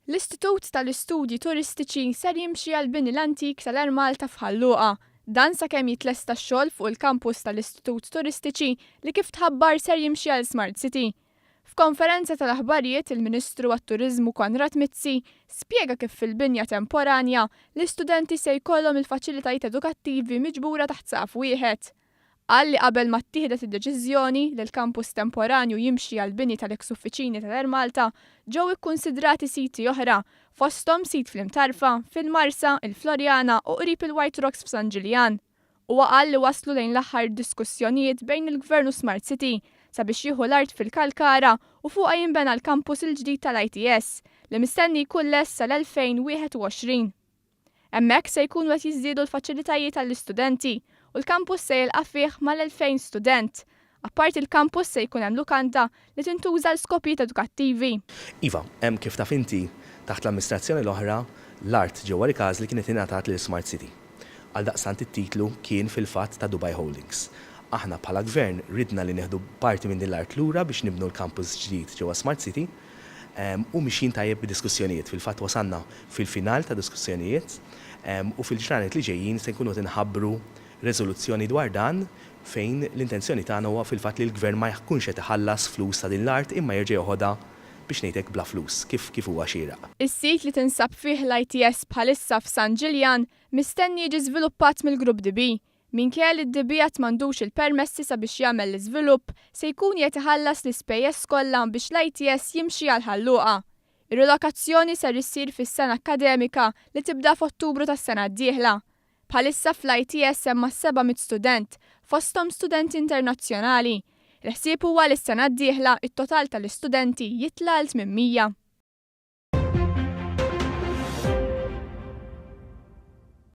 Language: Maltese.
L-Istitut tal-Istudji Turistici ser jimxi għall-bini l-antik tal-Air Malta Luqa. Dan sakemm jitlesta x-xogħol fuq il-kampus tal-Istitut Turistici li kif tħabbar ser jimxi għal Smart City. F'konferenza tal-aħbarijiet il-Ministru għat-Turiżmu Konrad Mizzi spjega kif fil-Binja Temporanja l-istudenti se jkollhom il-faċilitajiet edukattivi miġbura taħt saqaf wieħed. Qal li qabel ma ttieħdet id-deċiżjoni li l-kampus temporanju jimxi għall-bini tal-eks uffiċini tal-Air Malta ġew ikkunsidrati siti oħra fosthom sit fl-Imtarfa, fil-Marsa, il-Florjana u qrib il-White Rocks f'San Ġiljan. Huwa qal li waslu lejn l-aħħar diskussjonijiet bejn il-Gvern u Smart City sabiex jieħu l-art fil-Kalkara u fuqha jinbena l-kampus il-ġdid tal-ITS li mistenni jkun lest sal-2021. Hemmhekk se jkunu qed jiżdiedu l-faċilitajiet għall-istudenti u l-kampus se jilqa' fih mal-elfejn student. Apart il-kampus se jkun hemm lukanda li tintuża l-skopijiet edukattivi. Iva, hemm kif taf inti taħt l-amministrazzjoni l-oħra l-art ġewwa Rikaż li kienet ingħatat lil Smart City. Għaldaqstant it-titlu kien fil-fatt ta' Dubai Holdings. Aħna bħala gvern ridna li neħdu parti minn din l-art lura biex nibnu l-kampus ġdid ġewwa Smart City u mixin tajjeb bid-diskussjonijiet. Fil-fatt wasanna fil-final ta' diskussjonijiet u fil-ġranet li ġejjin se nkunu tinħabbru rezoluzzjoni dwar dan fejn l-intenzjoni tagħna huwa fil-fatt li l-gvern ma jkunx qed iħallas flus ta' din l-art imma jerġa' joħodha biex ngħidlek bla flus kif huwa xieraq. Is-sit li tinsab fih l-ITS bħalissa f'San Ġiljan mistenni jiġi żviluppat mill-grupp DB. Minkejja li d-DB qatt m'għandux il-permessi sabiex jagħmel l-iżvilupp se jkun qed iħallas l-ispejjeż kollha biex l-ITS jimxi għal Luqa. Ir-relokazzjoni ser issir fis-sena akademika li tibda f'Ottubru tas-sena ddieħla. Bħalissa fl-ITS hemm 700 student, fosthom studenti internazzjonali. Il-ħsieb huwa li s-sena ddieħla it-total tal-istudenti jitla l 800.